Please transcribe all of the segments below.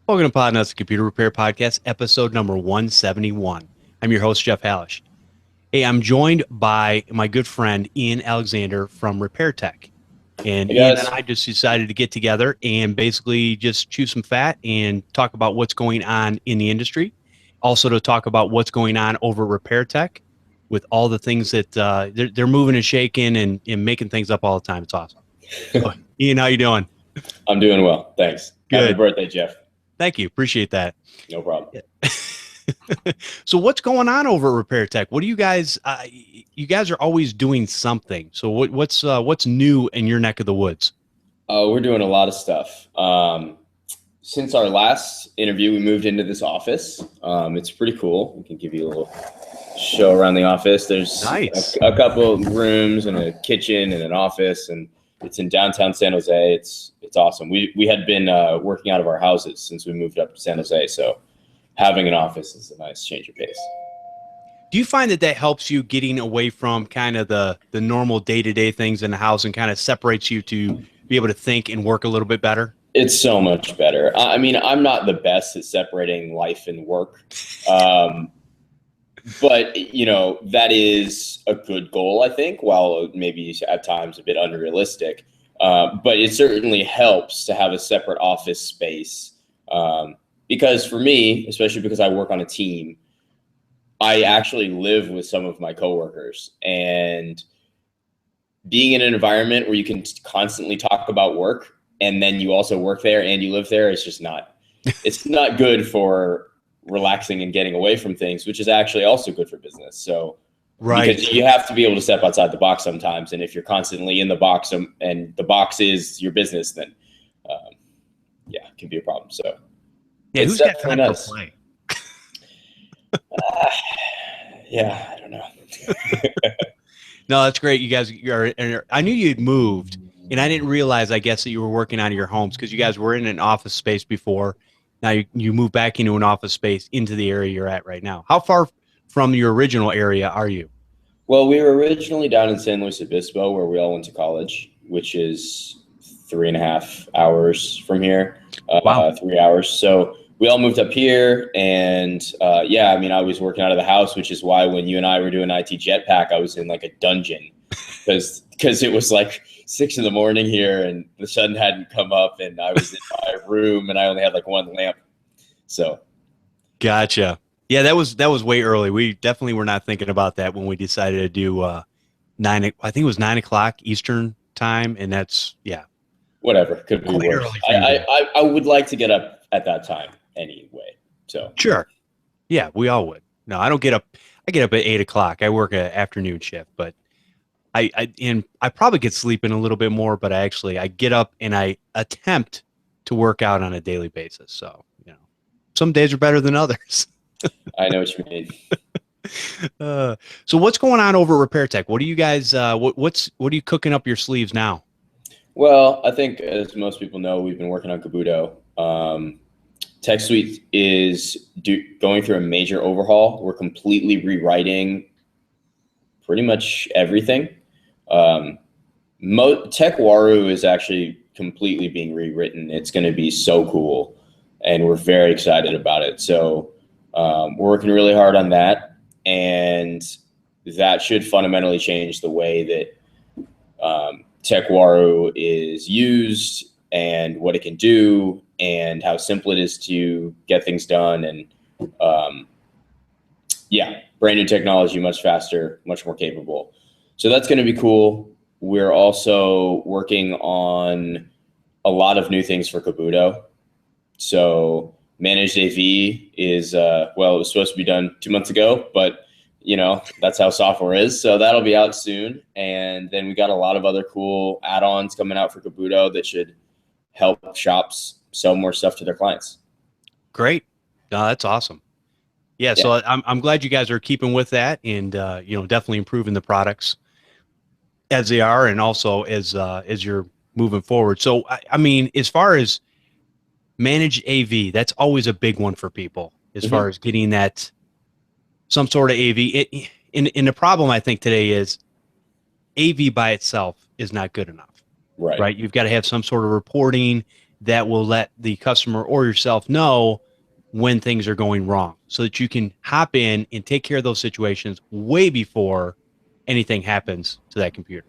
Welcome to Podnutz, Computer Repair Podcast, episode number 171. I'm your host, Jeff Halash. Hey, I'm joined by my good friend, Ian Alexander from RepairTech. And Hey Ian and guys. I just decided to get together and basically just chew some fat and talk about what's going on in the industry. Also to talk about what's going on over RepairTech with all the things that they're moving and shaking and making things up all the time. It's awesome. So, Ian, how you doing? I'm doing well. Thanks. Happy Good. birthday, Jeff. Thank you. Appreciate that. No problem. So what's going on over at RepairTech? What do you guys? You guys are always doing something. So what's new in your neck of the woods? We're doing a lot of stuff. Since our last interview, we moved into this office. It's pretty cool. We can give you a little show around the office. There's Nice. a couple of rooms and a kitchen and an office, and it's in downtown San Jose. It's awesome. We had been working out of our houses since we moved up to San Jose, so having an office is a nice change of pace. Do you find that helps you getting away from kind of the normal day-to-day things in the house and kind of separates you to be able to think and work a little bit better? It's so much better. I mean, I'm not the best at separating life and work. But, that is a good goal, I think, while maybe at times a bit unrealistic. But it certainly helps to have a separate office space. Because for me, especially because I work on a team, I actually live with some of my coworkers. And being in an environment where you can constantly talk about work and then you also work there and you live there, it's just not, it's not good for relaxing and getting away from things, which is actually also good for business. So, Right. because you have to be able to step outside the box sometimes. And if you're constantly in the box and the box is your business, then it can be a problem. So Yeah, it's who's got definitely time nice. for play? Yeah, I don't know. No, that's great. You guys I knew you'd moved, and I didn't realize, I guess, that you were working out of your homes because you guys were in an office space before. Now you move back into an office space into the area you're at right now. How far from your original area are you? Well, we were originally down in San Luis Obispo, where we all went to college, which is 3.5 hours from here. Wow. 3 hours. So we all moved up here, and I was working out of the house, which is why when you and I were doing IT Jetpack, I was in like a dungeon because it was like 6 a.m. here, and the sun hadn't come up, and I was in my room, and I only had like one lamp. So, Gotcha. Yeah, that was way early. We definitely were not thinking about that when we decided to do I think it was 9 o'clock Eastern time, and that's whatever, could be quite worse. early for you. I would like to get up at that time anyway. So Sure. Yeah, we all would. No, I don't get up. I get up at 8 o'clock. I work an afternoon shift, but I probably could sleep in a little bit more, but I get up and I attempt to work out on a daily basis. So, some days are better than others. I know what you mean. So what's going on over at RepairTech? What are you guys, what are you cooking up your sleeves now? Well, I think as most people know, we've been working on Kabuto. Tech Suite is going through a major overhaul. We're completely rewriting pretty much everything. TechWaru is actually completely being rewritten. It's going to be so cool, and we're very excited about it. So we're working really hard on that, and that should fundamentally change the way that TechWaru is used and what it can do and how simple it is to get things done. And brand new technology, much faster, much more capable. So that's going to be cool. We're also working on a lot of new things for Kabuto. So managed AV is, it was supposed to be done 2 months ago, but that's how software is. So that'll be out soon. And then we got a lot of other cool add-ons coming out for Kabuto that should help shops sell more stuff to their clients. Great. No, that's awesome. Yeah. So I'm glad you guys are keeping with that and, definitely improving the products as they are. And also as you're moving forward. So, I mean, as far as managed AV, that's always a big one for people as far as getting that some sort of AV. And the problem I think today is AV by itself is not good enough. Right. Right. You've got to have some sort of reporting that will let the customer or yourself know when things are going wrong, so that you can hop in and take care of those situations way before anything happens to that computer.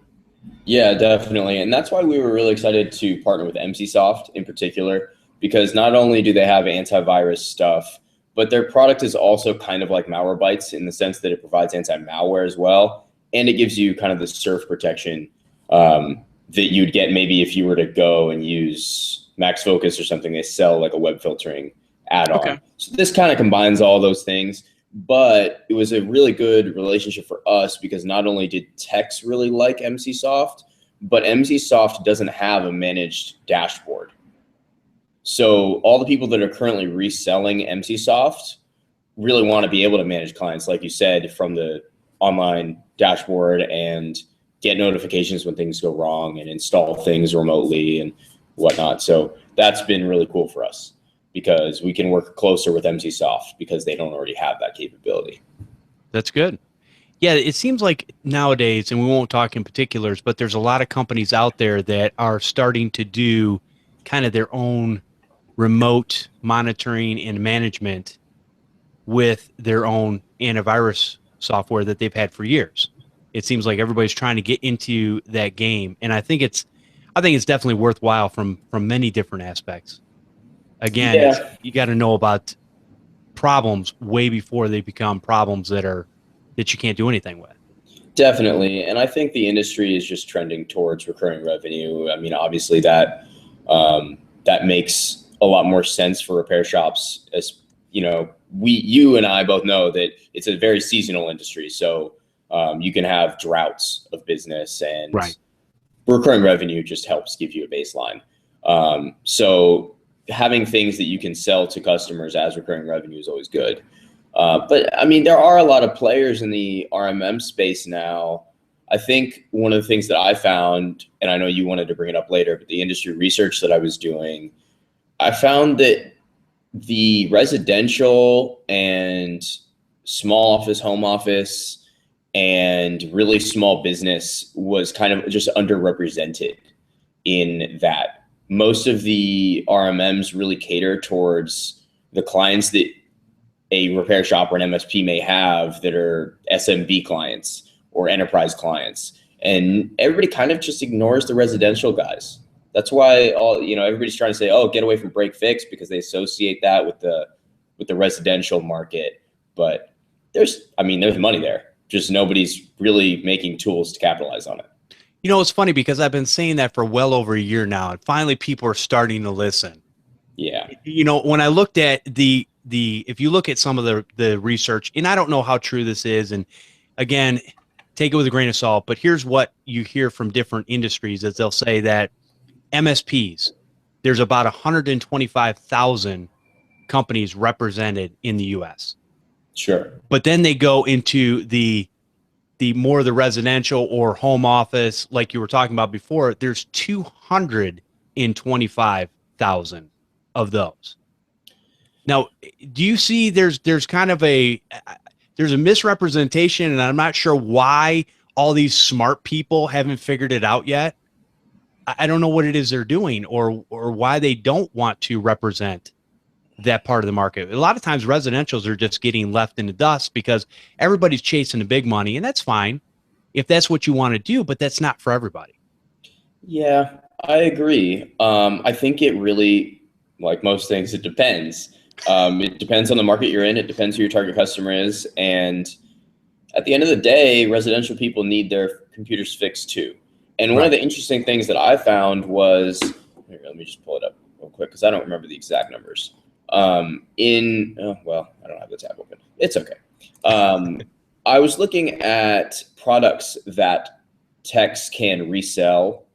Yeah, definitely. And that's why we were really excited to partner with MCSoft in particular, because not only do they have antivirus stuff, but their product is also kind of like Malwarebytes in the sense that it provides anti-malware as well. And it gives you kind of the surf protection that you'd get maybe if you were to go and use Max Focus or something. They sell like a web filtering add-on. Okay. So this kind of combines all those things. But it was a really good relationship for us because not only did techs really like MCSoft, but MCSoft doesn't have a managed dashboard. So all the people that are currently reselling MCSoft really want to be able to manage clients, like you said, from the online dashboard and get notifications when things go wrong and install things remotely and whatnot. So that's been really cool for us, because we can work closer with MCSoft because they don't already have that capability. That's good. Yeah, it seems like nowadays, and we won't talk in particulars, but there's a lot of companies out there that are starting to do kind of their own remote monitoring and management with their own antivirus software that they've had for years. It seems like everybody's trying to get into that game, and I think it's definitely worthwhile from many different aspects. Again, it's, Yeah, you got to know about problems way before they become problems that you can't do anything with. definitely. And I think the industry is just trending towards recurring revenue. I mean, obviously that makes a lot more sense for repair shops. As you know, you and I both know that it's a very seasonal industry. So you can have droughts of business, and Right. recurring revenue just helps give you a baseline. So having things that you can sell to customers as recurring revenue is always good. But I mean, there are a lot of players in the RMM space now. I think one of the things that I found, and I know you wanted to bring it up later, but the industry research that I was doing, I found that the residential and small office, home office, and really small business was kind of just underrepresented in that. Most of the RMMs really cater towards the clients that a repair shop or an MSP may have that are SMB clients or enterprise clients. And everybody kind of just ignores the residential guys. That's why everybody's trying to say, oh, get away from break fix, because they associate that with the residential market. But there's money there. Just nobody's really making tools to capitalize on it. You know, it's funny because I've been saying that for well over a year now, and finally people are starting to listen. Yeah. You know, when I looked at if you look at some of the research, and I don't know how true this is, and again, take it with a grain of salt, but here's what you hear from different industries is they'll say that MSPs, there's about 125,000 companies represented in the US. Sure. But then they go into the more the residential or home office, like you were talking about before, there's 225,000 of those. Now, do you see there's kind of there's a misrepresentation, and I'm not sure why all these smart people haven't figured it out yet. I don't know what it is they're doing, or why they don't want to represent that part of the market. A lot of times residentials are just getting left in the dust because everybody's chasing the big money, and that's fine if that's what you want to do, but that's not for everybody. Yeah, I agree. I think it really, like most things, it depends. It depends on the market you're in. It depends who your target customer is. And at the end of the day, residential people need their computers fixed too. And one of the interesting things that I found was, here, let me just pull it up real quick because I don't remember the exact numbers. Well, I don't have the tab open. It's okay. I was looking at products that techs can resell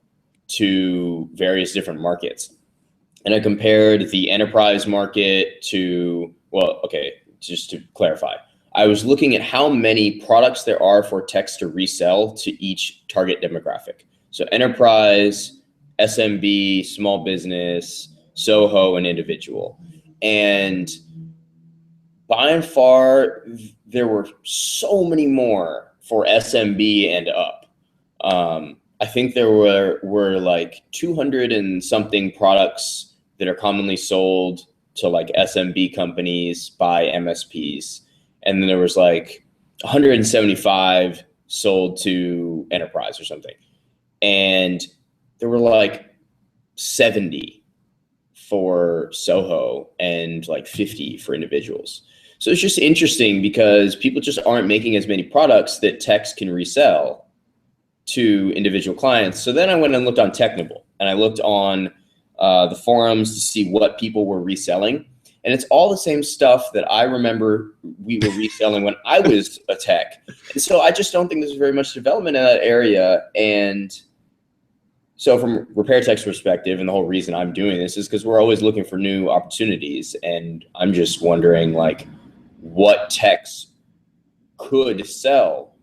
to various different markets. And I compared the enterprise market to, just to clarify, I was looking at how many products there are for techs to resell to each target demographic. So enterprise, SMB, small business, SOHO, and individual. And by and far, there were so many more for SMB and up. I think there were like 200 and something products that are commonly sold to like SMB companies by MSPs. And then there was like 175 sold to enterprise or something. And there were like 70 for Soho and like 50 for individuals. So it's just interesting because people just aren't making as many products that techs can resell to individual clients. So then I went and looked on Technable, and I looked on the forums to see what people were reselling. And it's all the same stuff that I remember we were reselling when I was a tech. And so I just don't think there's very much development in that area. And so from RepairTech's perspective, and the whole reason I'm doing this is because we're always looking for new opportunities. And I'm just wondering like what techs could sell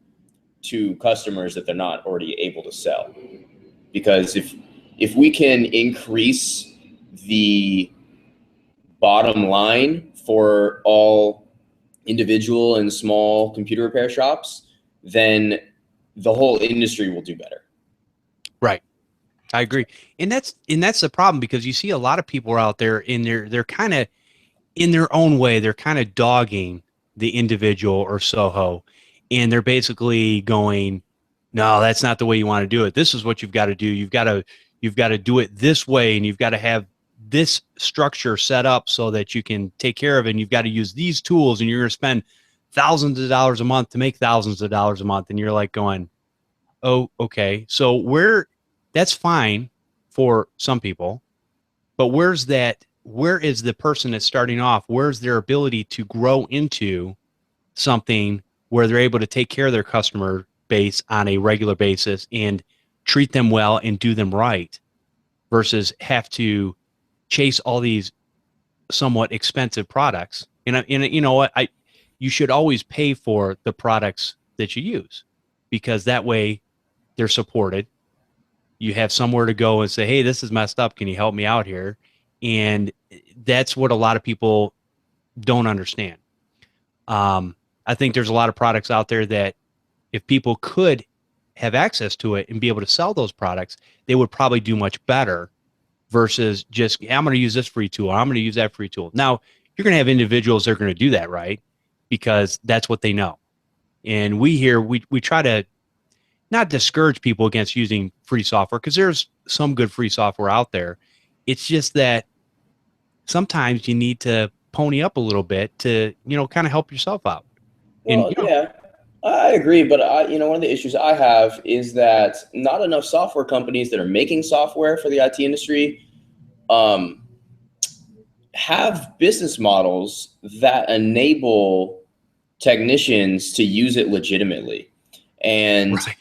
to customers that they're not already able to sell. Because if we can increase the bottom line for all individual and small computer repair shops, then the whole industry will do better. Right. I agree. And that's the problem, because you see a lot of people are out there in they're kind of in their own way, they're kind of dogging the individual or Soho, and they're basically going, no, that's not the way you want to do it. This is what you've got to do. You've got to do it this way, and you've got to have this structure set up so that you can take care of it. And you've got to use these tools, and you're going to spend thousands of dollars a month to make thousands of dollars a month. And you're like going, oh, okay. So that's fine for some people, but where is the person that's starting off? Where's their ability to grow into something where they're able to take care of their customer base on a regular basis and treat them well and do them right, versus have to chase all these somewhat expensive products? And you know what? You should always pay for the products that you use, because that way they're supported. You have somewhere to go and say, hey, this is messed up. Can you help me out here? And that's what a lot of people don't understand. I think there's a lot of products out there that if people could have access to it and be able to sell those products, they would probably do much better versus just, I'm going to use this free tool, I'm going to use that free tool. Now, you're going to have individuals that are going to do that, right? Because that's what they know. And we try to not discourage people against using free software, because there's some good free software out there. It's just that sometimes you need to pony up a little bit to, kind of help yourself out. Well, yeah, I agree. But one of the issues I have is that not enough software companies that are making software for the IT industry have business models that enable technicians to use it legitimately. And, right.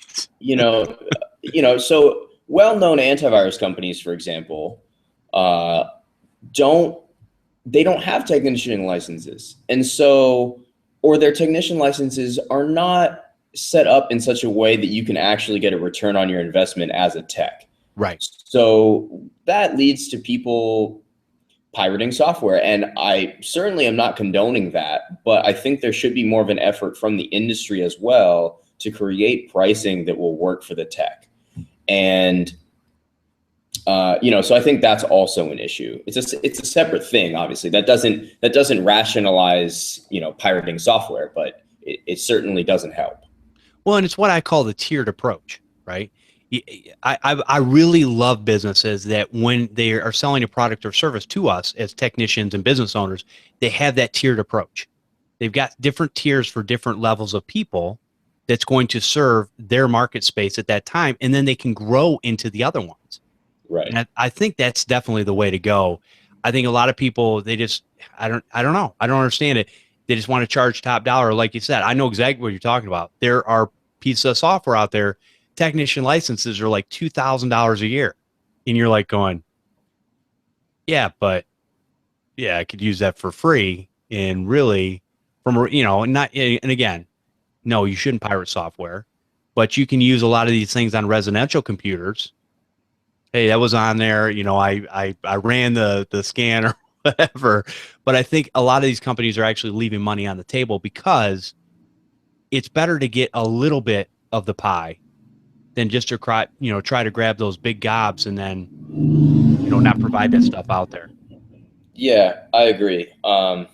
So well-known antivirus companies, for example, don't have technician licenses. And so, or their technician licenses are not set up in such a way that you can actually get a return on your investment as a tech. Right. So that leads to people pirating software. And I certainly am not condoning that, but I think there should be more of an effort from the industry as well to create pricing that will work for the tech. And, so I think that's also an issue. It's a separate thing, obviously. That doesn't rationalize, pirating software, but it certainly doesn't help. Well, and it's what I call the tiered approach, right? I really love businesses that when they are selling a product or service to us as technicians and business owners, they have that tiered approach. They've got different tiers for different levels of people that's going to serve their market space at that time, and then they can grow into the other ones. Right. And I think that's definitely the way to go. I think a lot of people, they just, I don't know. I don't understand it. They just want to charge top dollar. Like you said, I know exactly what you're talking about. There are pieces of software out there, technician licenses are like $2,000 a year. And you're like going, yeah, but yeah, I could use that for free. And really and again, no, you shouldn't pirate software, but you can use a lot of these things on residential computers. Hey, that was on there. I ran the scan or whatever, but I think a lot of these companies are actually leaving money on the table because it's better to get a little bit of the pie than just to try to grab those big gobs and then, not provide that stuff out there. Yeah, I agree. I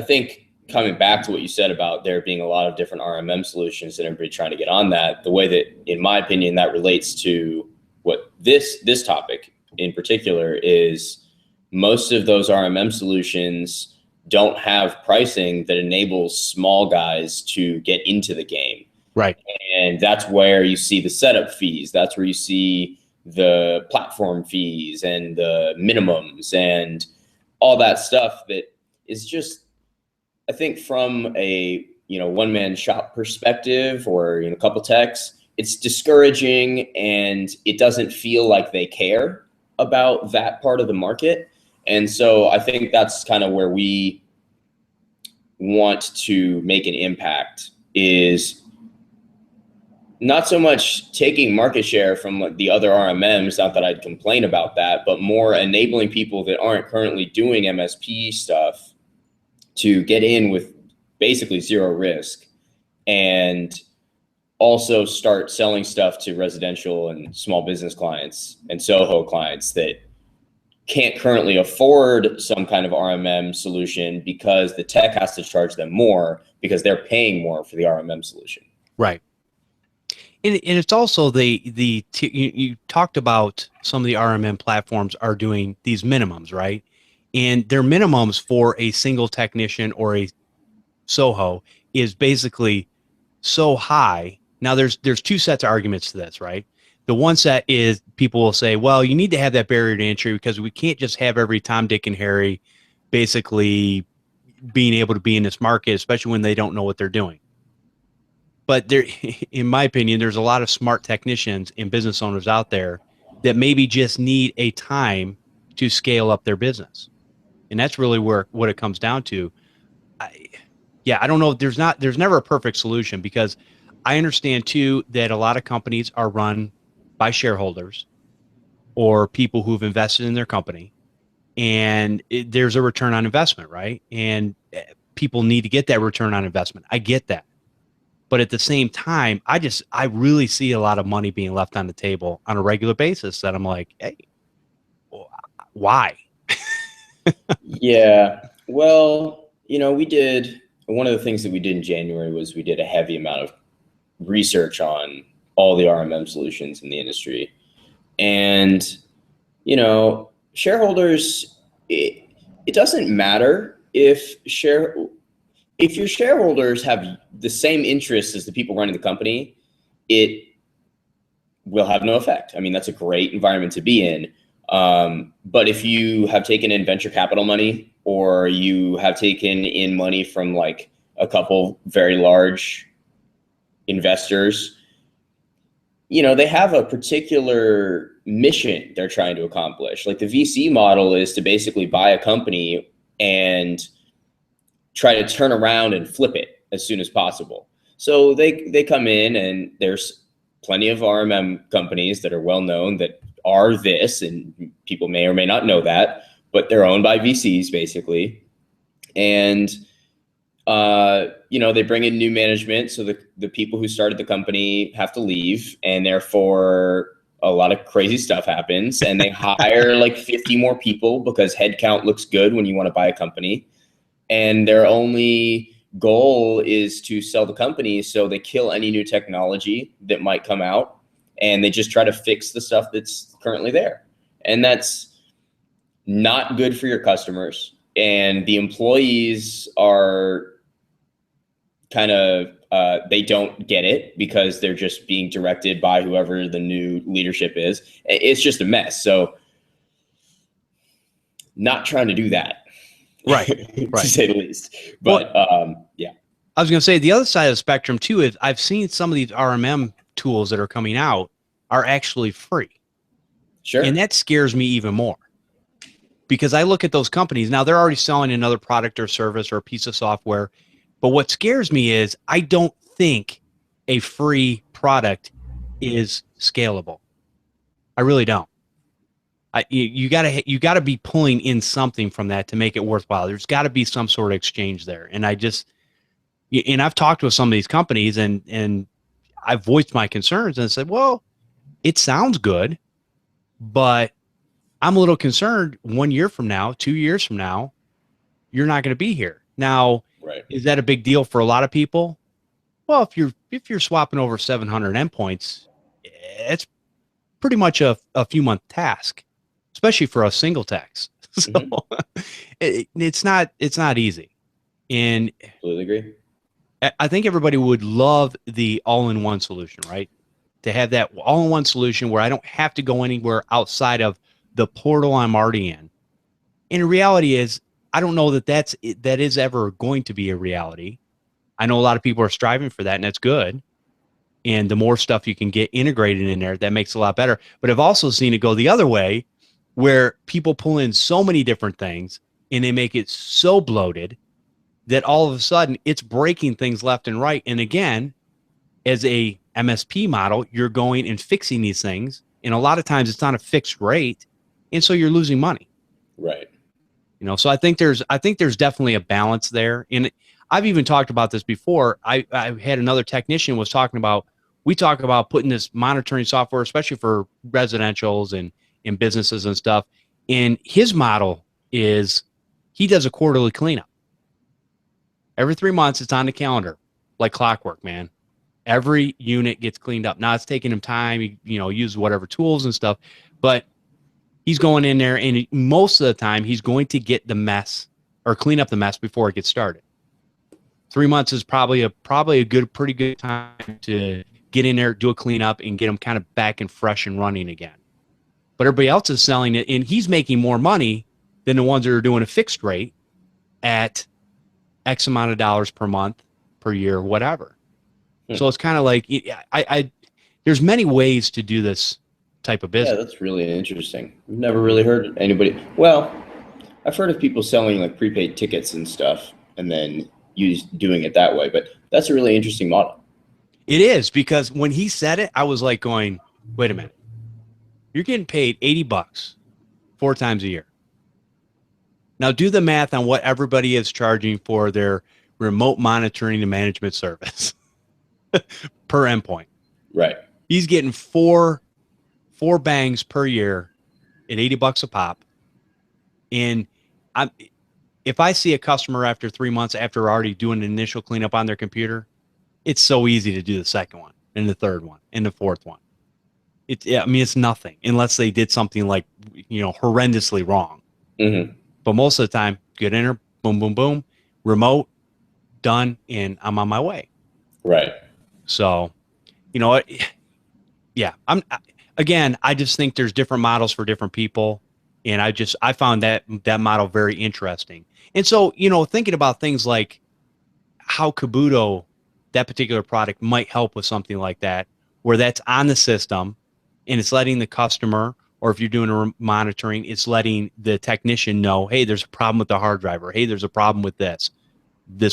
think coming back to what you said about there being a lot of different RMM solutions and everybody trying to get on that, the way that, in my opinion, that relates to what this topic in particular is, most of those RMM solutions don't have pricing that enables small guys to get into the game. Right. And that's where you see the setup fees. That's where you see the platform fees and the minimums and all that stuff that is just, I think from a, one-man shop perspective, or, a couple techs, it's discouraging, and it doesn't feel like they care about that part of the market. And so I think that's kind of where we want to make an impact, is not so much taking market share from the other RMMs, not that I'd complain about that, but more enabling people that aren't currently doing MSP stuff to get in with basically zero risk, and also start selling stuff to residential and small business clients and SOHO clients that can't currently afford some kind of RMM solution because the tech has to charge them more because they're paying more for the RMM solution. Right. And it's also you talked about some of the RMM platforms are doing these minimums, right? And their minimums for a single technician or a SOHO is basically so high. Now there's two sets of arguments to this, right? The one set is people will say, well, you need to have that barrier to entry because we can't just have every Tom, Dick, and Harry basically being able to be in this market, especially when they don't know what they're doing. But there, in my opinion, there's a lot of smart technicians and business owners out there that maybe just need a time to scale up their business. And that's really what it comes down to. I don't know. There's never a perfect solution, because I understand too that a lot of companies are run by shareholders or people who've invested in their company, and there's a return on investment, right? And people need to get that return on investment. I get that. But at the same time, I really see a lot of money being left on the table on a regular basis that I'm like, hey, why? Yeah. Well, one of the things that we did in January was we did a heavy amount of research on all the RMM solutions in the industry. And, shareholders, it doesn't matter if your shareholders have the same interests as the people running the company, it will have no effect. I mean, that's a great environment to be in. But if you have taken in venture capital money, or you have taken in money from like a couple very large investors, they have a particular mission they're trying to accomplish. Like the VC model is to basically buy a company and try to turn around and flip it as soon as possible. So they come in, and there's plenty of RMM companies that are well known that are this, and people may or may not know that, but they're owned by VCs basically. And they bring in new management, so the people who started the company have to leave, and therefore a lot of crazy stuff happens, and they hire like 50 more people because headcount looks good when you want to buy a company. And their only goal is to sell the company, so they kill any new technology that might come out, and they just try to fix the stuff that's currently there. And that's not good for your customers. And the employees are kind of, they don't get it because they're just being directed by whoever the new leadership is. It's just a mess. So not trying to do that. Right. To say the least. But yeah. I was going to say the other side of the spectrum too is I've seen some of these RMM tools that are coming out are actually free. Sure. And that scares me even more, because I look at those companies now, they're already selling another product or service or a piece of software. But what scares me is I don't think a free product is scalable. I really don't. You gotta be pulling in something from that to make it worthwhile. There's got to be some sort of exchange there. And I've talked with some of these companies, and I've voiced my concerns and said, well, it sounds good, but I'm a little concerned 1 year from now, 2 years from now, you're not going to be here. Now, Right. is that a big deal for a lot of people? Well, if you're swapping over 700 endpoints, it's pretty much a few month task, especially for a single tax. So it's not easy. And Completely agree. I think everybody would love the all-in-one solution, right? To have that all-in-one solution where I don't have to go anywhere outside of the portal I'm already in. And the reality is, I don't know that is ever going to be a reality. I know a lot of people are striving for that, and that's good. And the more stuff you can get integrated in there, that makes it a lot better. But I've also seen it go the other way, where people pull in so many different things and they make it so bloated that all of a sudden it's breaking things left and right. And again, as a MSP model, you're going and fixing these things. And a lot of times it's on a fixed rate. And so you're losing money. Right. So I think there's definitely a balance there. And I've even talked about this before. I had another technician was talking about, we talk about putting this monitoring software, especially for residentials and in businesses and stuff. And his model is he does a quarterly cleanup. Every 3 months, it's on the calendar, like clockwork, man. Every unit gets cleaned up. Now it's taking him time, use whatever tools and stuff, but he's going in there, and most of the time he's going to get the mess or clean up the mess before it gets started. 3 months is probably pretty good time to get in there, do a cleanup, and get them kind of back and fresh and running again. But everybody else is selling it, and he's making more money than the ones that are doing a fixed rate at X amount of dollars per month, per year, whatever. So it's kind of like there's many ways to do this type of business. Yeah, that's really interesting. I've never really heard anybody. Well, I've heard of people selling like prepaid tickets and stuff, and then doing it that way. But that's a really interesting model. It is, because when he said it, I was like going, wait a minute. You're getting paid $80 4 times a year. Now do the math on what everybody is charging for their remote monitoring and management service per endpoint. Right. He's getting four bangs per year at $80 a pop. And if I see a customer after 3 months after already doing an initial cleanup on their computer, it's so easy to do the second one and the third one and the fourth one. It's nothing unless they did something like, horrendously wrong. Mm-hmm. But most of the time, get in there, boom, boom, boom, remote, done, and I'm on my way. Right. So, yeah, I just think there's different models for different people. And I found that model very interesting. And so, thinking about things like how Kabuto, that particular product, might help with something like that, where that's on the system and it's letting the customer, or if you're doing a monitoring, it's letting the technician know, hey, there's a problem with the hard drive, or hey, there's a problem with this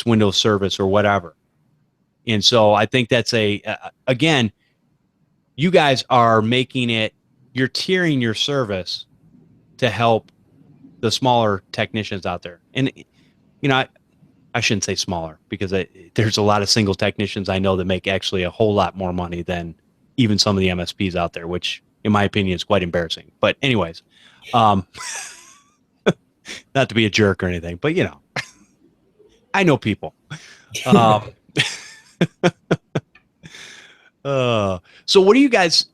Windows service or whatever. And so I think that's again, you guys are making it, you're tiering your service to help the smaller technicians out there. And, I shouldn't say smaller, because there's a lot of single technicians I know that make actually a whole lot more money than even some of the MSPs out there, which in my opinion is quite embarrassing. But anyways, not to be a jerk or anything, but I know people. So what do you guys,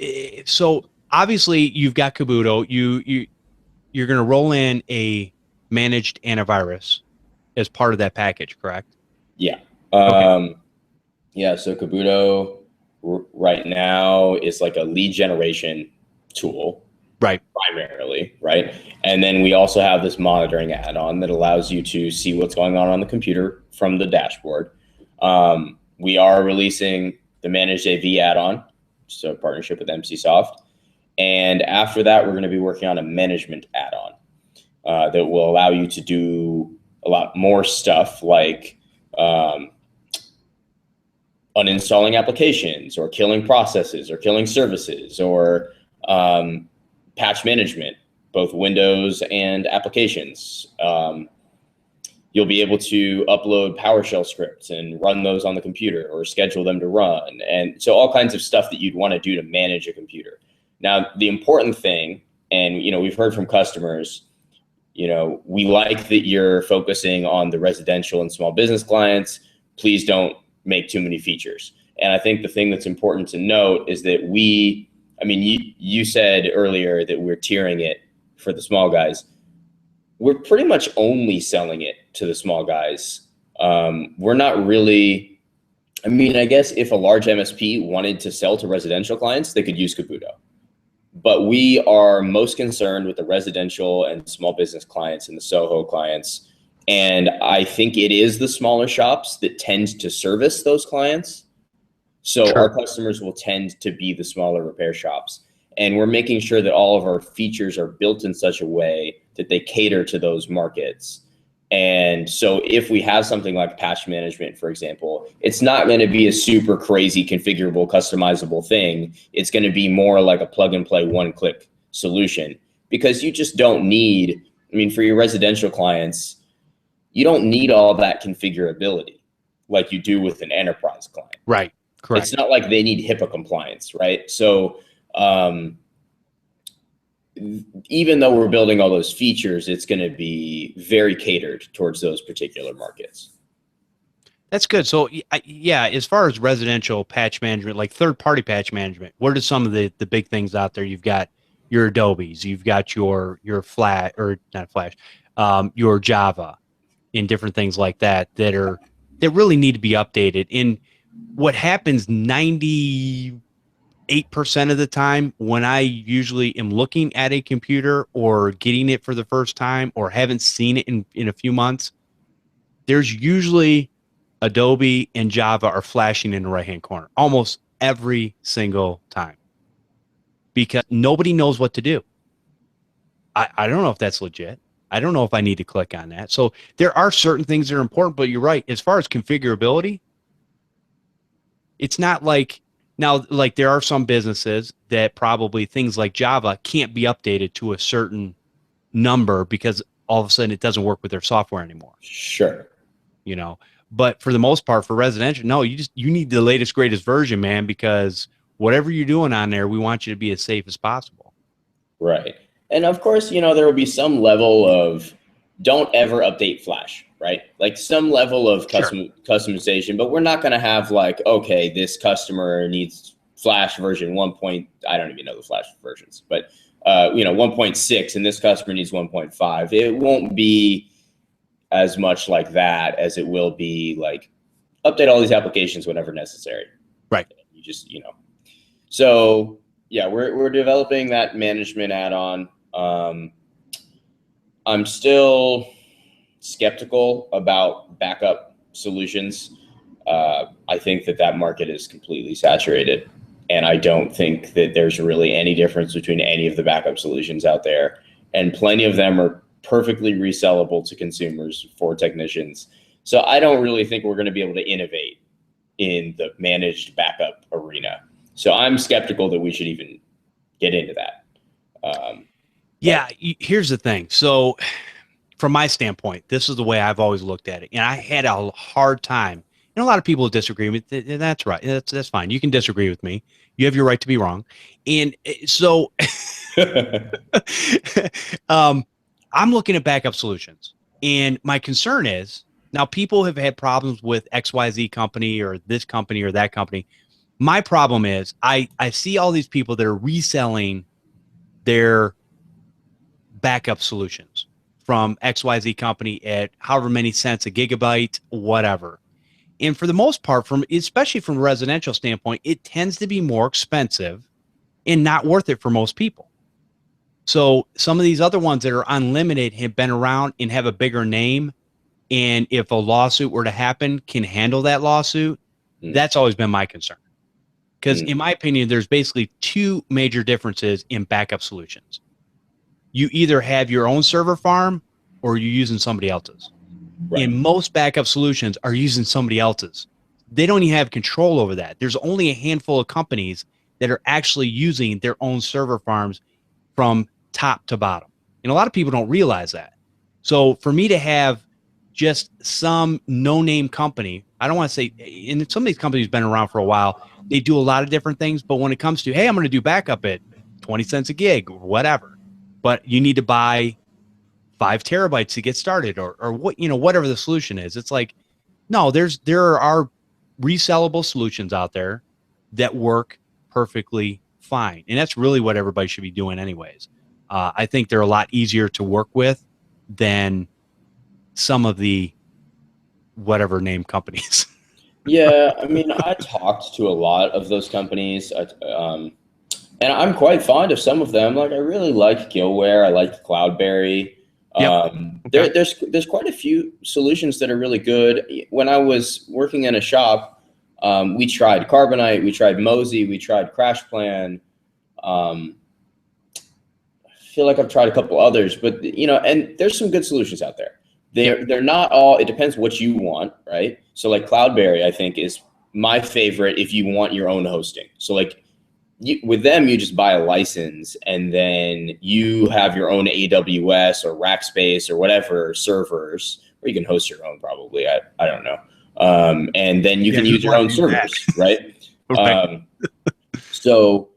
so obviously you've got Kabuto, you're going to roll in a managed antivirus as part of that package, correct? Yeah. Okay. Yeah. So Kabuto right now is like a lead generation tool, right? Primarily, right? And then we also have this monitoring add-on that allows you to see what's going on the computer from the dashboard. We are releasing the managed AV add-on, so partnership with MCSoft. And after that, we're going to be working on a management add-on that will allow you to do a lot more stuff, like uninstalling applications, or killing processes, or killing services, or patch management, both Windows and applications. You'll be able to upload PowerShell scripts and run those on the computer, or schedule them to run. And so all kinds of stuff that you'd want to do to manage a computer. Now, the important thing And, we've heard from customers, we like that you're focusing on the residential and small business clients. Please don't make too many features. And I think the thing that's important to note is that you said earlier that we're tiering it for the small guys. We're pretty much only selling it to the small guys. We're not really, I guess if a large MSP wanted to sell to residential clients, they could use Caputo. But we are most concerned with the residential and small business clients and the Soho clients. And I think it is the smaller shops that tend to service those clients. So Sure. Our customers will tend to be the smaller repair shops. And we're making sure that all of our features are built in such a way that they cater to those markets. And so if we have something like patch management, for example, it's not going to be a super crazy configurable, customizable thing. It's going to be more like a plug and play, one-click solution, because you just don't need, for your residential clients, you don't need all that configurability like you do with an enterprise client. Right. Correct. It's not like they need HIPAA compliance, right? So even though we're building all those features, it's going to be very catered towards those particular markets. That's good. So yeah, as far as residential patch management, like third-party patch management, what are some of the big things out there? You've got your Adobes, you've got your Flash, or not Flash, your Java, and different things like that that really need to be updated. And what happens 98% of the time when I usually am looking at a computer or getting it for the first time or haven't seen it in a few months, there's usually Adobe and Java are flashing in the right-hand corner almost every single time because nobody knows what to do. I don't know if that's legit. I don't know if I need to click on that. So there are certain things that are important, but you're right. As far as configurability, it's not like now, like there are some businesses that probably things like Java can't be updated to a certain number because all of a sudden it doesn't work with their software anymore. Sure. But for the most part, for residential, no, you need the latest, greatest version, man, because whatever you're doing on there, we want you to be as safe as possible. Right. And of course, there will be some level of don't ever update Flash, right? Like some level of customization, but we're not going to have like, okay, this customer needs Flash version 1. I don't even know the Flash versions, but 1.6 and this customer needs 1.5. It won't be as much like that as it will be like update all these applications whenever necessary. Right. You just, so yeah, we're developing that management add-on. I'm still skeptical about backup solutions. I think that market is completely saturated, and I don't think that there's really any difference between any of the backup solutions out there. And plenty of them are perfectly resellable to consumers for technicians. So I don't really think we're going to be able to innovate in the managed backup arena. So I'm skeptical that we should even get into that. Yeah, here's the thing. So from my standpoint, this is the way I've always looked at it. And I had a hard time. And a lot of people disagree with it. And that's right. That's fine. You can disagree with me. You have your right to be wrong. And so I'm looking at backup solutions. And my concern is now people have had problems with XYZ company or this company or that company. My problem is I see all these people that are reselling their backup solutions from XYZ company at however many cents a gigabyte, whatever. And for the most part, especially from a residential standpoint, it tends to be more expensive and not worth it for most people. So some of these other ones that are unlimited have been around and have a bigger name. And if a lawsuit were to happen, can handle that lawsuit. That's always been my concern. Because in my opinion, there's basically two major differences in backup solutions. You either have your own server farm or you're using somebody else's. Right. And most backup solutions are using somebody else's. They don't even have control over that. There's only a handful of companies that are actually using their own server farms from top to bottom. And a lot of people don't realize that. So for me to have just some no-name company, I don't want to say, and some of these companies have been around for a while, they do a lot of different things, but when it comes to, hey, I'm going to do backup at 20 cents a gig or whatever, but you need to buy 5 terabytes to get started, or what, whatever the solution is. It's like, no, there are resellable solutions out there that work perfectly fine. And that's really what everybody should be doing anyways. I think they're a lot easier to work with than some of the whatever name companies. Yeah, I mean, I talked to a lot of those companies, and I'm quite fond of some of them. Like, I really like Gilware. I like Cloudberry. Yep. Okay. There's quite a few solutions that are really good. When I was working in a shop, we tried Carbonite, we tried Mozy, we tried CrashPlan. I feel like I've tried a couple others, but and there's some good solutions out there. They're not all. It depends what you want, right? So like Cloudberry, I think is my favorite if you want your own hosting. So like with them, you just buy a license and then you have your own AWS or Rackspace or whatever servers, or you can host your own probably. I don't know. And then you can use your own servers, right? Okay. So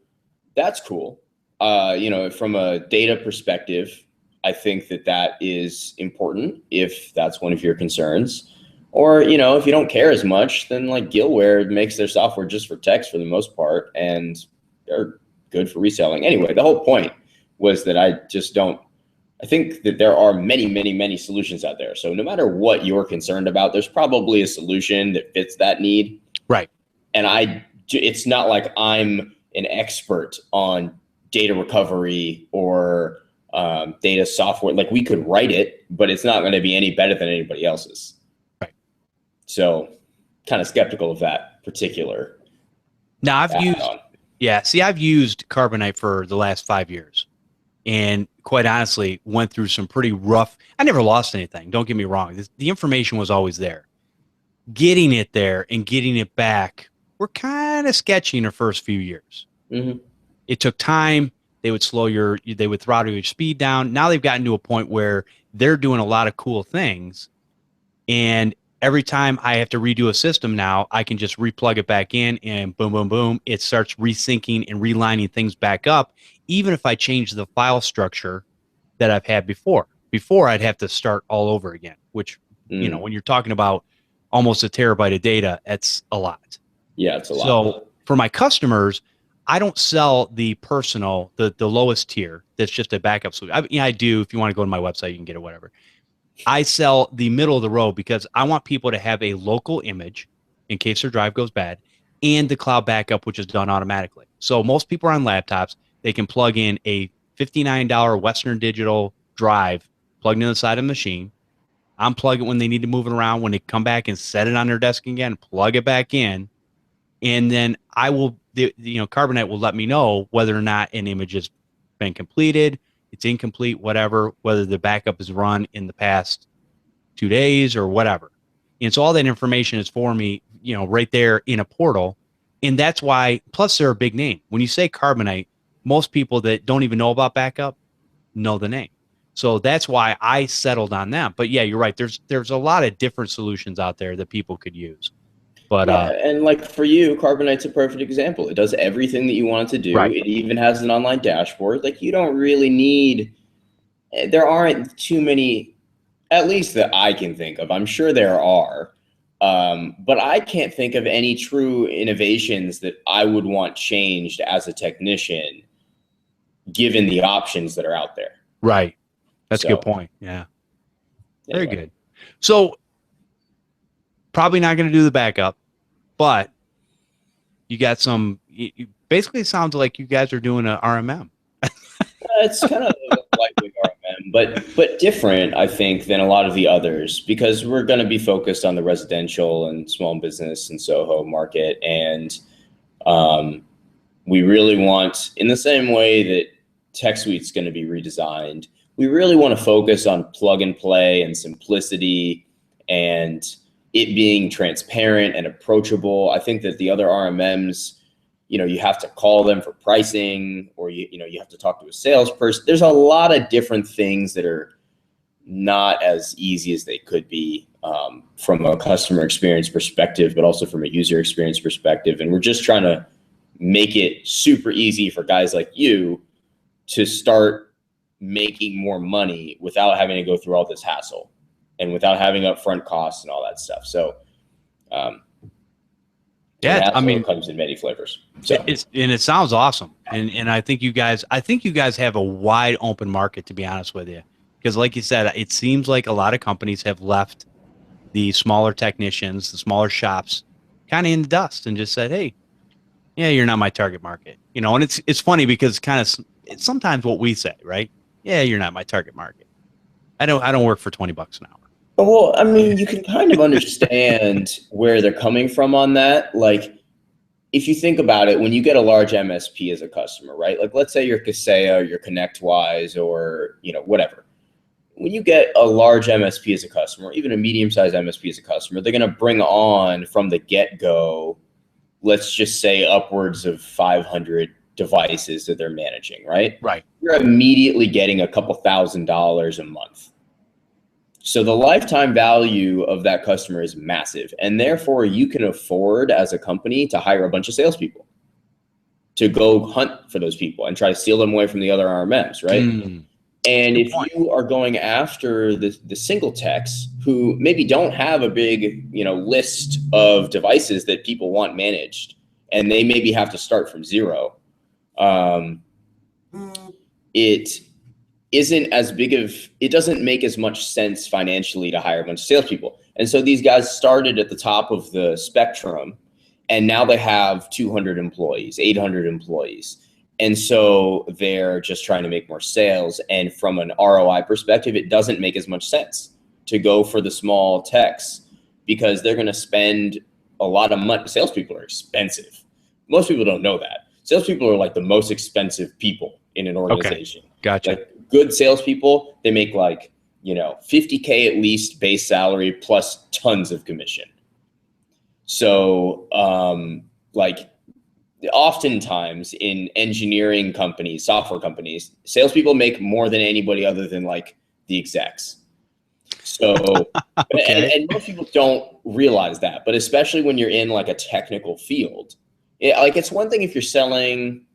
that's cool. From a data perspective, I think that is important if that's one of your concerns. Or, if you don't care as much, then like Gilware makes their software just for text for the most part, and they're good for reselling. Anyway, the whole point was that I think that there are many, many, many solutions out there. So no matter what you're concerned about, there's probably a solution that fits that need. Right. And it's not like I'm an expert on data recovery or data software. Like, we could write it, but it's not going to be any better than anybody else's. Right. So kind of skeptical of that particular. Now I've used Carbonite for the last 5 years, and quite honestly went through some pretty rough. I never lost anything. Don't get me wrong. The information was always there. Getting it there and getting it back were kind of sketchy in the first few years. Mm-hmm. It took time. They would they would throttle your speed down. Now they've gotten to a point where they're doing a lot of cool things. And every time I have to redo a system now, I can just replug it back in and boom, boom, boom. It starts resyncing and relining things back up, even if I change the file structure that I've had before. Before, I'd have to start all over again, which, when you're talking about almost a terabyte of data, that's a lot. Yeah, it's a lot. So for my customers, I don't sell the personal, the lowest tier. That's just a backup solution. I do. If you want to go to my website, you can get it, whatever. I sell the middle of the road because I want people to have a local image in case their drive goes bad, and the cloud backup, which is done automatically. So most people are on laptops. They can plug in a $59 Western Digital drive plugged in the side of the machine. Unplug it when they need to move it around. When they come back and set it on their desk again, plug it back in. And then Carbonite will let me know whether or not an image has been completed, it's incomplete, whatever, whether the backup is run in the past 2 days or whatever. And so all that information is for me, right there in a portal. And that's why, plus they're a big name. When you say Carbonite, most people that don't even know about backup know the name. So that's why I settled on them. But yeah, you're right. There's a lot of different solutions out there that people could use. But and like for you, Carbonite's a perfect example. It does everything that you want it to do. Right. It even has an online dashboard. Like, you don't really need. There aren't too many, at least that I can think of. I'm sure there are, but I can't think of any true innovations that I would want changed as a technician, given the options that are out there. Right. That's a good point. Yeah. Very good. So probably not going to do the backup, but you got some, basically it sounds like you guys are doing a RMM. It's kind of like RMM, but different, I think, than a lot of the others, because we're going to be focused on the residential and small business and Soho market. And we really want, in the same way that TechSuite's going to be redesigned, we really want to focus on plug and play and simplicity and it being transparent and approachable. I think that the other RMMs, you have to call them for pricing, or you have to talk to a salesperson. There's a lot of different things that are not as easy as they could be from a customer experience perspective, but also from a user experience perspective. And we're just trying to make it super easy for guys like you to start making more money without having to go through all this hassle and without having upfront costs and all that stuff. So, yeah, I mean, it comes in many flavors. So it sounds awesome, and I think you guys have a wide open market, to be honest with you, because like you said, it seems like a lot of companies have left the smaller technicians, the smaller shops, kind of in the dust, and just said, hey, yeah, you're not my target market, you know. And it's funny because it's sometimes what we say, right? Yeah, you're not my target market. I don't work for $20 an hour. Well, I mean, you can kind of understand where they're coming from on that. Like, if you think about it, when you get a large MSP as a customer, right? Like, let's say you're Kaseya or you're ConnectWise or, you know, whatever. When you get a large MSP as a customer, even a medium-sized MSP as a customer, they're going to bring on from the get-go, let's just say upwards of 500 devices that they're managing, right? Right. You're immediately getting a couple $1,000s a month. So the lifetime value of that customer is massive. And therefore, you can afford as a company to hire a bunch of salespeople to go hunt for those people and try to steal them away from the other RMMs, right? And if you are going after the single techs who maybe don't have a big, you know, list of devices that people want managed, and they maybe have to start from zero, it doesn't make as much sense financially to hire a bunch of salespeople. And so these guys started at the top of the spectrum, and now they have 200 employees, 800 employees. And so they're just trying to make more sales. And from an ROI perspective, it doesn't make as much sense to go for the small techs because they're going to spend a lot of money. Salespeople are expensive. Most people don't know that. Salespeople are like the most expensive people in an organization. Okay. Gotcha. Like, good salespeople, they make like, you know, $50K at least base salary plus tons of commission. So, like, oftentimes in engineering companies, software companies, salespeople make more than anybody other than like the execs. So, okay. and most people don't realize that, but especially when you're in like a technical field, it's one thing if you're selling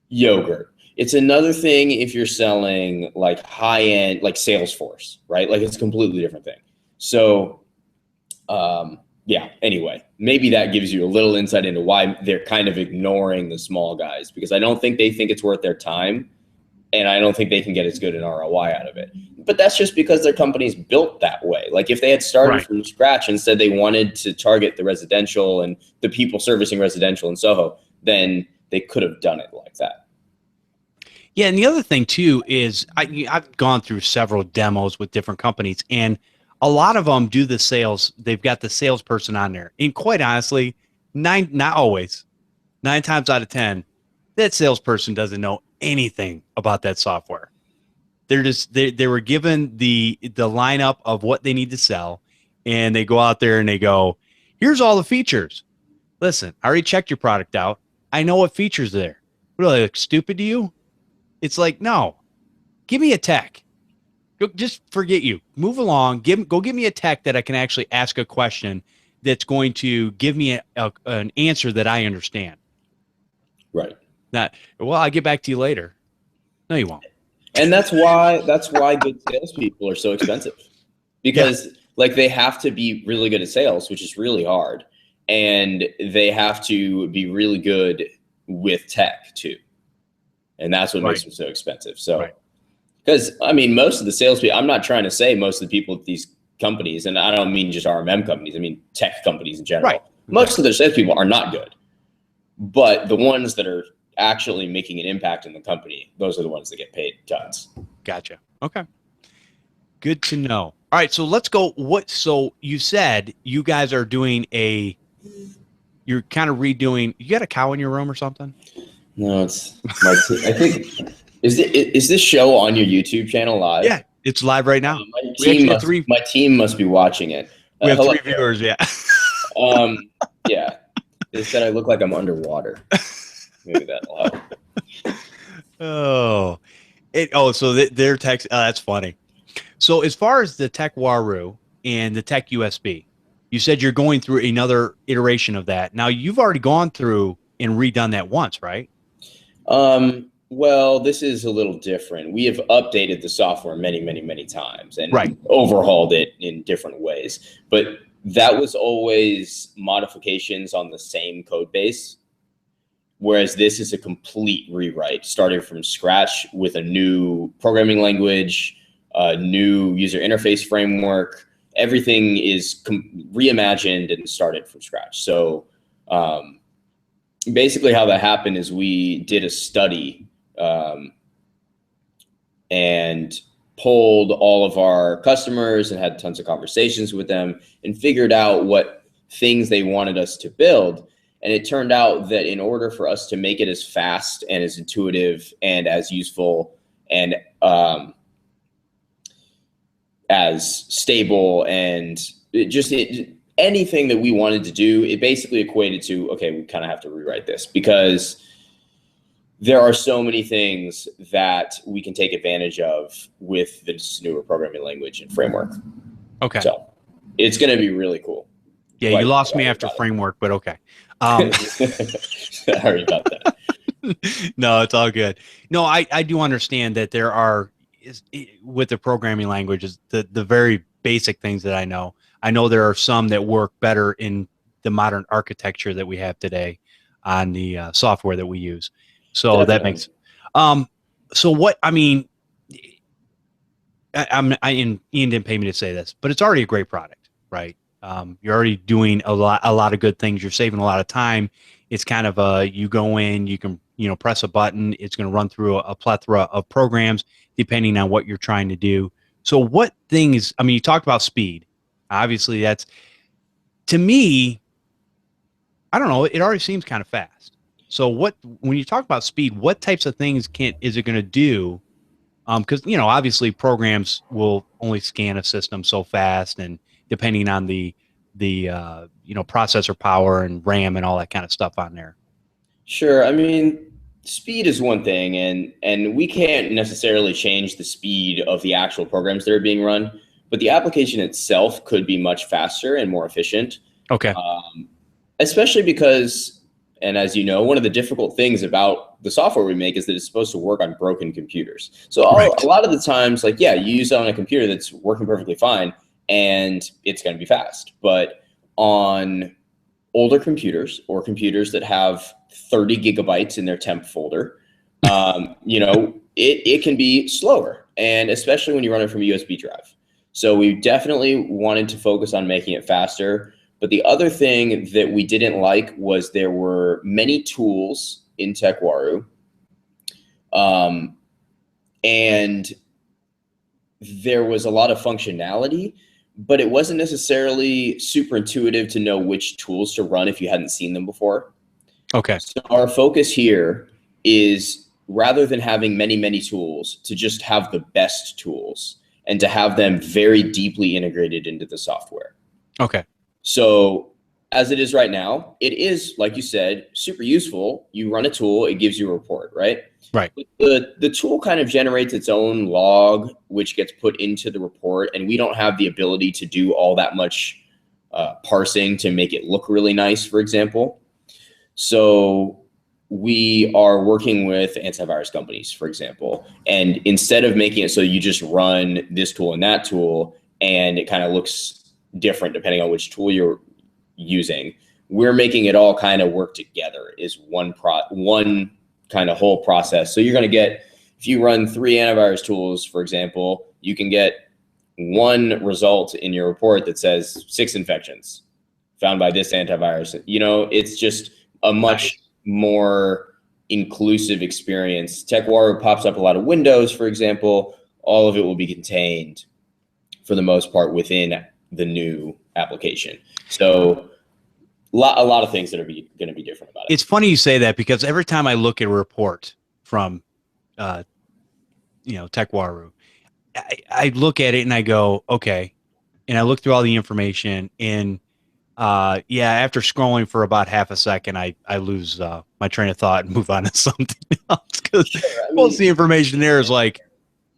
yogurt. It's another thing if you're selling like high-end, like Salesforce, right? Like, it's a completely different thing. So, yeah, anyway, maybe that gives you a little insight into why they're kind of ignoring the small guys, because I don't think they think it's worth their time, and I don't think they can get as good an ROI out of it. But that's just because their company's built that way. Like, if they had started from scratch and said they wanted to target the residential and the people servicing residential in Soho, then they could have done it like that. Yeah, and the other thing too is I've gone through several demos with different companies, and a lot of them do the sales. They've got the salesperson on there, and quite honestly, not always, 9 times out of 10, that salesperson doesn't know anything about that software. They're just they were given the lineup of what they need to sell, and they go out there and they go, "Here's all the features. Listen, I already checked your product out. I know what features are there. What, do I look stupid to you?" It's like, no, give me a tech. Just forget you. Move along. Go give me a tech that I can actually ask a question that's going to give me an answer that I understand. Right. Not, well, I'll get back to you later. No, you won't. And that's why good salespeople are so expensive, because like, they have to be really good at sales, which is really hard. And they have to be really good with tech too. And that's what makes them so expensive. So, because I mean, most of the salespeople, I'm not trying to say most of the people at these companies, and I don't mean just RMM companies, I mean tech companies in general. Most of their salespeople are not good, but the ones that are actually making an impact in the company, those are the ones that get paid tons. Gotcha. Okay. Good to know. All right, so let's go. So you said you guys are doing you're kind of redoing. You got a cow in your room or something? No, it's my I think is this show on your YouTube channel live? Yeah, it's live right now. My team must be watching it. We have 3 viewers. Yeah. Yeah. They said I look like I'm underwater. Maybe that'll help. So their text. That's funny. So as far as the Tech Waru and the Tech USB, you said you're going through another iteration of that. Now, you've already gone through and redone that once, right? Well, this is a little different. We have updated the software many, many, many times and Right. overhauled it in different ways. But that was always modifications on the same code base. Whereas this is a complete rewrite, starting from scratch with a new programming language, a new user interface framework. Everything is reimagined and started from scratch. So basically how that happened is we did a study and polled all of our customers and had tons of conversations with them and figured out what things they wanted us to build. And it turned out that in order for us to make it as fast and as intuitive and as useful and as stable and anything that we wanted to do, it basically equated to, okay, we kind of have to rewrite this because there are so many things that we can take advantage of with this newer programming language and framework. Okay. So it's going to be really cool. Yeah, you lost me after framework, but okay. Sorry about that. No, it's all good. No, I do understand that there are, with the programming languages, the very basic things that I know. I know there are some that work better in the modern architecture that we have today on the software that we use. So Definitely. that makes, so what, I mean, Ian didn't pay me to say this, but it's already a great product, right? You're already doing a lot of good things. You're saving a lot of time. It's kind of you go in, you can, press a button. It's going to run through a plethora of programs depending on what you're trying to do. So what things, I mean, you talked about speed. Obviously that's, to me, I don't know, it already seems kind of fast. So when you talk about speed, what types of things is it going to do? Because, obviously programs will only scan a system so fast, and depending on the processor power and RAM and all that kind of stuff on there. Sure. I mean, speed is one thing, and we can't necessarily change the speed of the actual programs that are being run, but the application itself could be much faster and more efficient. Okay. Especially because, and as you know, one of the difficult things about the software we make is that it's supposed to work on broken computers. So a lot of the times, like, yeah, you use it on a computer that's working perfectly fine and it's going to be fast. But on older computers or computers that have 30 gigabytes in their temp folder, it can be slower, and especially when you run it from a USB drive. So we definitely wanted to focus on making it faster. But the other thing that we didn't like was there were many tools in TechWaru, and there was a lot of functionality, but it wasn't necessarily super intuitive to know which tools to run if you hadn't seen them before. Okay. So our focus here is, rather than having many, many tools, to just have the best tools and to have them very deeply integrated into the software. Okay. So as it is right now, it is, like you said, super useful. You run a tool, it gives you a report, right? Right. The tool kind of generates its own log, which gets put into the report, and we don't have the ability to do all that much parsing to make it look really nice, for example. So we are working with antivirus companies, for example, and instead of making it so you just run this tool and that tool, and it kind of looks different depending on which tool you're using, we're making it all kind of work together is one kind of whole process. So you're going to get, if you run 3 antivirus tools, for example, you can get one result in your report that says 6 infections found by this antivirus. It's just a much more inclusive experience. TechWaru pops up a lot of windows, for example. All of it will be contained for the most part within the new application. So a lot of things that are going to be different about it. It's funny you say that, because every time I look at a report from, TechWaru, I look at it and I go, okay. And I look through all the information, and after scrolling for about half a second, I lose my train of thought and move on to something else, because most of the information there is like,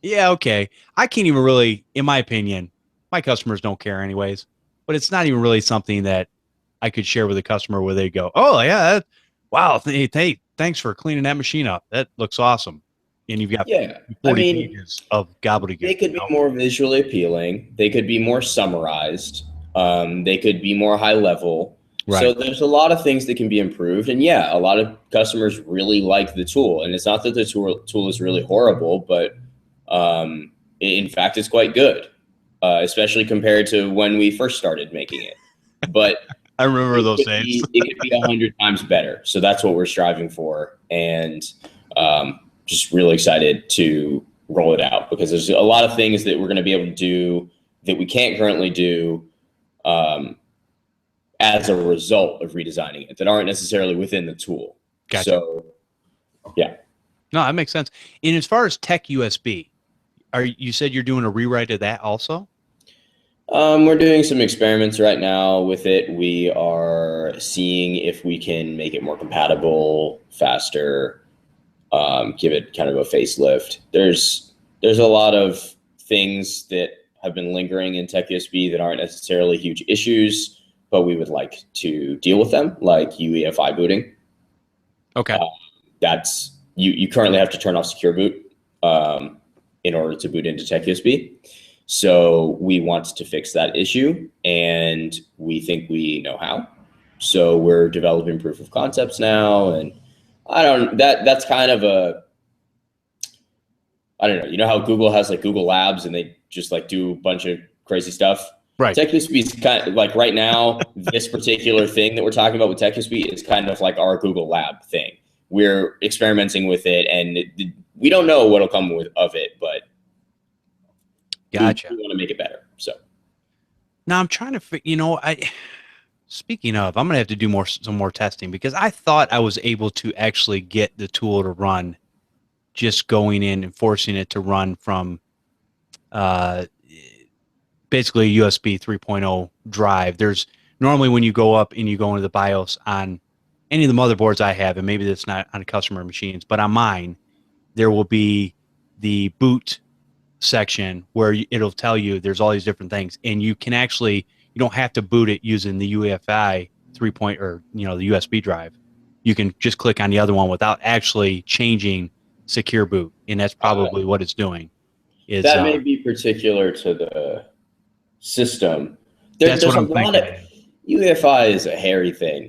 yeah, okay. I can't even really, in my opinion, my customers don't care anyways, but it's not even really something that I could share with a customer where they go, oh yeah, wow, hey, thanks for cleaning that machine up. That looks awesome. And you've got Yeah. 40 pages of gobbledygook. They could be more visually appealing. They could be more summarized. They could be more high level. Right. So there's a lot of things that can be improved. And yeah, a lot of customers really like the tool. And it's not that the tool is really horrible, but in fact, it's quite good, especially compared to when we first started making it. But I remember those days. It could be 100 times better. So that's what we're striving for. And just really excited to roll it out, because there's a lot of things that we're going to be able to do that we can't currently do as a result of redesigning it, that aren't necessarily within the tool. Gotcha. So, yeah. No, that makes sense. And as far as Tech USB, you said you're doing a rewrite of that also? We're doing some experiments right now with it. We are seeing if we can make it more compatible, faster, give it kind of a facelift. There's a lot of things that have been lingering in Tech USB that aren't necessarily huge issues, but we would like to deal with them, like UEFI booting. Okay. That's you currently have to turn off secure boot in order to boot into Tech USB. So we want to fix that issue, and we think we know how. So we're developing proof of concepts now, and that's kind of I don't know. You know how Google has like Google Labs and they just like do a bunch of crazy stuff? Right. Tech USB is kind of like right now, this particular thing that we're talking about with Tech USB is kind of like our Google Lab thing. We're experimenting with it, and we don't know what'll come of it, but gotcha. We want to make it better. So now I'm trying to, speaking of, I'm going to have to do some more testing, because I thought I was able to actually get the tool to run just going in and forcing it to run from basically a USB 3.0 drive. There's normally when you go up and you go into the BIOS on any of the motherboards I have, and maybe that's not on customer machines, but on mine, there will be the boot section where it'll tell you there's all these different things, and you can actually, you don't have to boot it using the UEFI 3. Or the USB drive. You can just click on the other one without actually changing secure boot, and that's probably what it's doing. That may be particular to the system. That's what I'm thinking. UEFI is a hairy thing.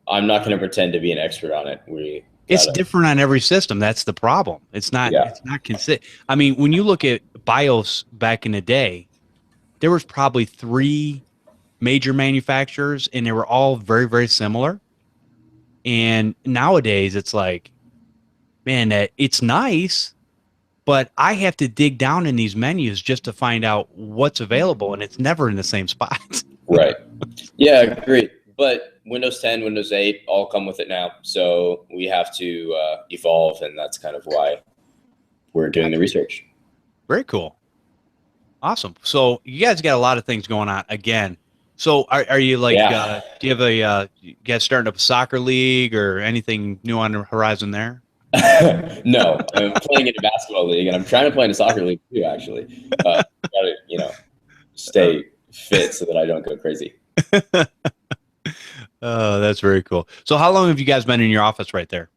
I'm not going to pretend to be an expert on it. It's different on every system. That's the problem. It's not. Yeah. It's not consistent. I mean, when you look at BIOS back in the day, there was probably 3 major manufacturers, and they were all very, very similar. And nowadays, it's like, man, it's nice, but I have to dig down in these menus just to find out what's available, and it's never in the same spot. Right. Yeah, great. But Windows 10, Windows 8 all come with it now. So we have to evolve, and that's kind of why we're doing the research. Very cool. Awesome. So you guys got a lot of things going on again. So are you like, do you have you guys starting up a soccer league or anything new on the horizon there? No, I'm playing in a basketball league, and I'm trying to play in a soccer league too, actually. Gotta, stay fit so that I don't go crazy. Oh, that's very cool. So how long have you guys been in your office right there?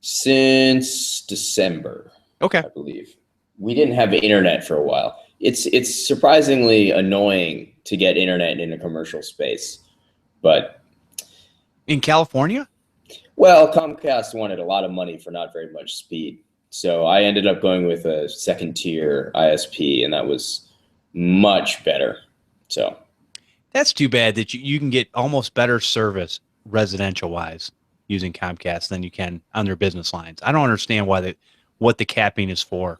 Since December. Okay. I believe. We didn't have internet for a while. It's surprisingly annoying to get internet in a commercial space, but in California? Well, Comcast wanted a lot of money for not very much speed. So I ended up going with a second tier ISP, and that was much better. So that's too bad that you can get almost better service residential wise using Comcast than you can on their business lines. I don't understand what the capping is for.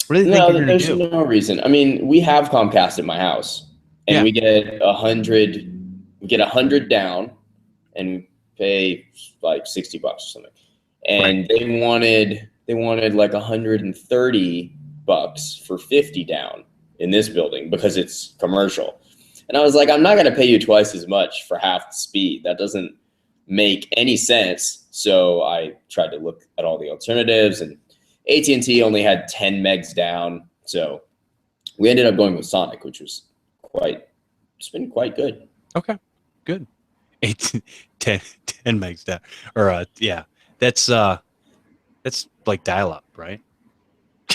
What do they think you're there's do? No reason. I mean, we have Comcast at my house, and we get 100. We get 100 down, and pay like $60 or something. And they wanted like 130 bucks for 50 down in this building because it's commercial. And I was like, I'm not going to pay you twice as much for half the speed. That doesn't make any sense. So I tried to look at all the alternatives, and AT&T only had 10 megs down. So we ended up going with Sonic, which was it's been quite good. Okay, good. 10 megs down, or yeah. That's like dial-up, right?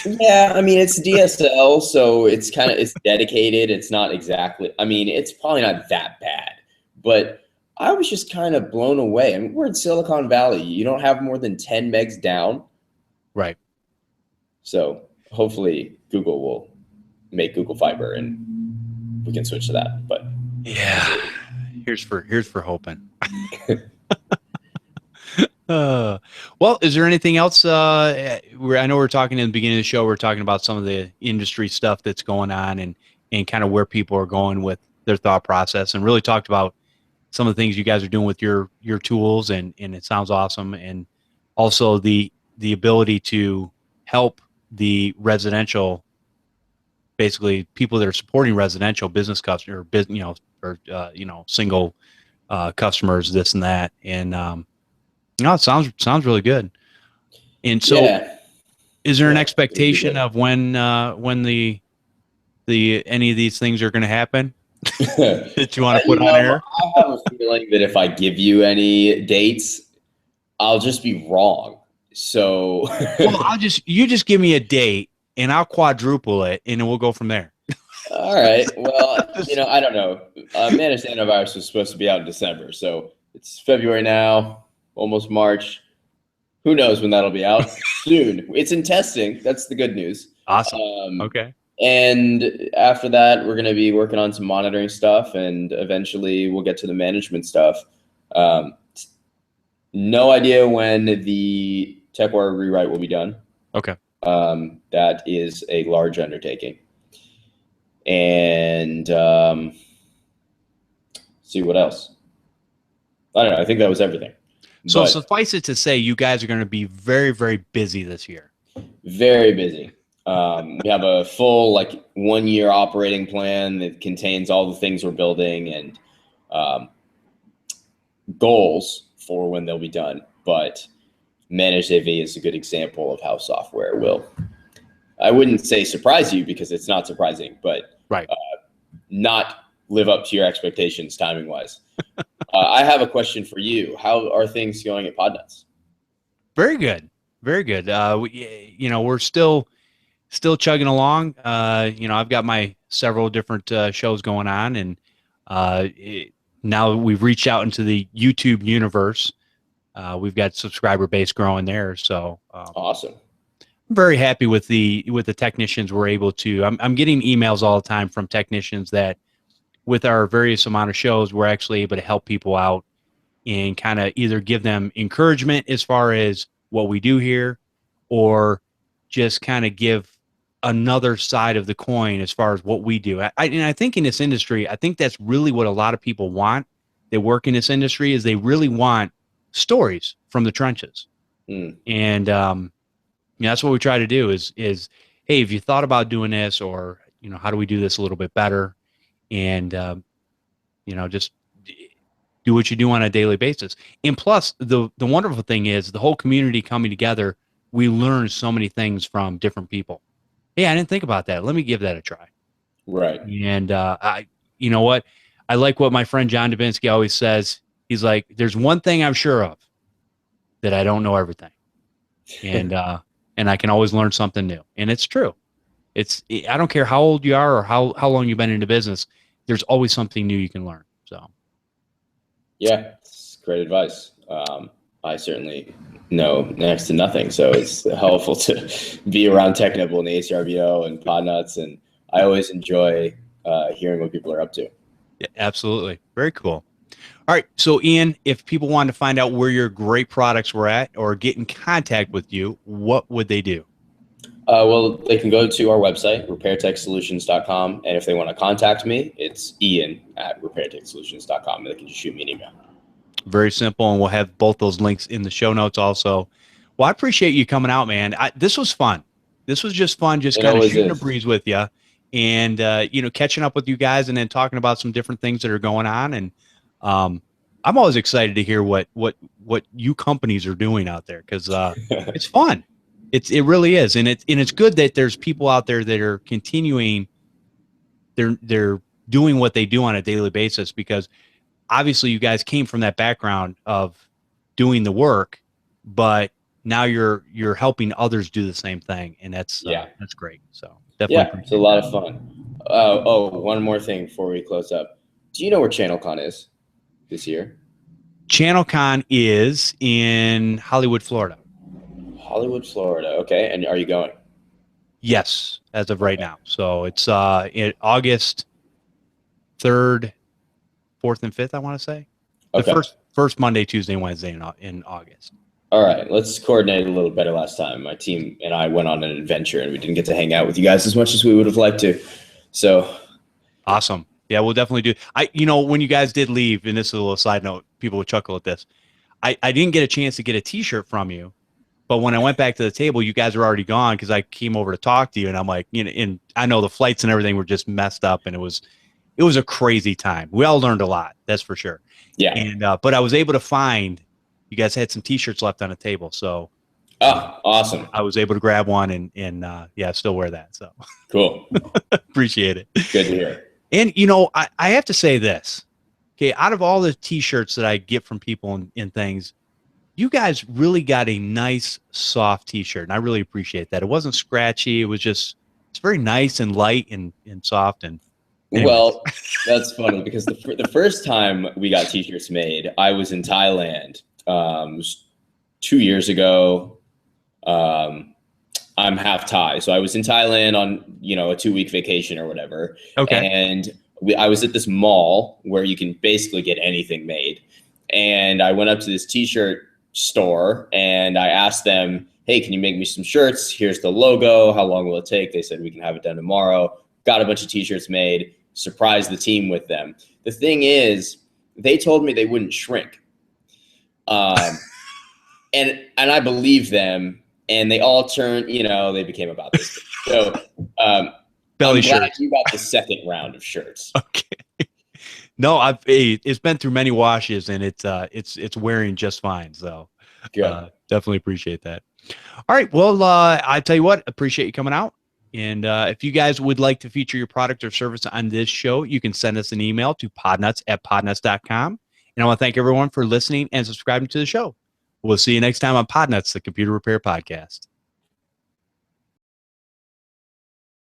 Yeah, I mean it's DSL, so it's dedicated. It's not exactly. I mean, it's probably not that bad, but I was just kind of blown away. I mean, we're in Silicon Valley. You don't have more than 10 megs down, Right. so hopefully Google will make Google Fiber and we can switch to that. But yeah, here's for hoping. Well, is there anything else? I know we're talking in the beginning of the show. We're talking about some of the industry stuff that's going on and kind of where people are going with their thought process, and really talked about some of the things you guys are doing with your tools, and it sounds awesome. And also the ability to help the residential, basically people that are supporting residential business customers, or single customers, this and that, and no, it sounds really good. And so, yeah, is there an yeah, expectation of when the any of these things are going to happen that you want to put on air? I have a feeling that if I give you any dates, I'll just be wrong. So, Well, you just give me a date and I'll quadruple it, and then we'll go from there. all right. Well, I don't know. Managed antivirus was supposed to be out in December, so it's February now, almost March. Who knows when that'll be out? Soon. It's in testing. That's the good news. Awesome. Okay. And after that, we're going to be working on some monitoring stuff, and eventually we'll get to the management stuff. No idea when the TechWire rewrite will be done. Okay. That is a large undertaking. And see what else. I don't know. I think that was everything. So suffice it to say, you guys are going to be very, very busy this year. Very busy. We have a full 1 year operating plan that contains all the things we're building and goals for when they'll be done. But managed AV is a good example of how software will, I wouldn't say surprise you because it's not surprising, but right. Not live up to your expectations timing wise. I have a question for you. How are things going at Podnutz? Very good. Very good. We're still chugging along. I've got my several different shows going on, and now we've reached out into the YouTube universe. We've got subscriber base growing there. So awesome. I'm very happy with the technicians we're able to. I'm getting emails all the time from technicians that with our various amount of shows, we're actually able to help people out and kind of either give them encouragement as far as what we do here, or just kind of give another side of the coin as far as what we do. And I think in this industry, I think that's really what a lot of people want that work in this industry, is they really want stories from the trenches. And that's what we try to do is, hey, if you thought about doing this, or, how do we do this a little bit better? And, just do what you do on a daily basis. And plus, the wonderful thing is the whole community coming together, we learn so many things from different people. Hey, I didn't think about that. Let me give that a try. Right. And you know what? I like what my friend John Dubinsky always says. He's like, there's one thing I'm sure of, that I don't know everything. And I can always learn something new. And it's true. I don't care how old you are or how long you've been into business, there's always something new you can learn. So yeah, it's great advice. I certainly know next to nothing, so it's helpful to be around Technical and the ACRBO and Podnutz, and I always enjoy hearing what people are up to. Yeah, absolutely. Very cool. All right. So Ian, if people wanted to find out where your great products were at or get in contact with you, what would they do? Well, they can go to our website, RepairTechSolutions.com. And if they want to contact me, it's Ian@RepairTechSolutions.com. And they can just shoot me an email. Very simple. And we'll have both those links in the show notes also. Well, I appreciate you coming out, man. This was fun. This was just fun, just kind of shooting a breeze with you and, catching up with you guys and then talking about some different things that are going on. And I'm always excited to hear what you companies are doing out there, because it's fun. It really is, and it's good that there's people out there that are continuing. They're doing what they do on a daily basis, because obviously you guys came from that background of doing the work, but now you're helping others do the same thing, and that's great. So definitely, it's a lot of fun. One more thing before we close up. Do you know where ChannelCon is this year? ChannelCon is in Hollywood, Florida. Hollywood, Florida. Okay, and are you going? Yes, as of right now. So it's in August 3rd, 4th, and 5th. I want to say the first Monday, Tuesday, and Wednesday in August. All right, let's coordinate a little better. Last time, my team and I went on an adventure, and we didn't get to hang out with you guys as much as we would have liked to. So awesome. Yeah, we'll definitely do. When you guys did leave, and this is a little side note, people would chuckle at this. I didn't get a chance to get a T-shirt from you, but when I went back to the table, you guys were already gone because I came over to talk to you, and I'm like, and I know the flights and everything were just messed up, and it was a crazy time. We all learned a lot, that's for sure. Yeah. And but I was able to find you guys had some T-shirts left on the table, so awesome. I was able to grab one and I still wear that. So cool. Appreciate it. Good to hear. And I have to say this. Okay, out of all the T-shirts that I get from people and things, you guys really got a nice soft T-shirt, and I really appreciate that. It wasn't scratchy. It's very nice and light and soft. And anyways. Well, that's funny because the first time we got T-shirts made, I was in Thailand. It was 2 years ago. I'm half Thai, so I was in Thailand on a 2-week vacation or whatever. Okay. And I was at this mall where you can basically get anything made. And I went up to this T-shirt store and I asked them, "Hey, can you make me some shirts? Here's the logo. How long will it take?" They said, "We can have it done tomorrow." Got a bunch of T-shirts made. Surprised the team with them. The thing is, they told me they wouldn't shrink. And I believe them, and they all turned, they became about this. So belly I'm glad shirts. you got the second round of shirts. Okay. No, it's been through many washes, and it's wearing just fine. So definitely appreciate that. All right. Well, I tell you what, appreciate you coming out. And if you guys would like to feature your product or service on this show, you can send us an email to podnutz@podnutz.com. And I want to thank everyone for listening and subscribing to the show. We'll see you next time on Podnutz, the Computer Repair Podcast.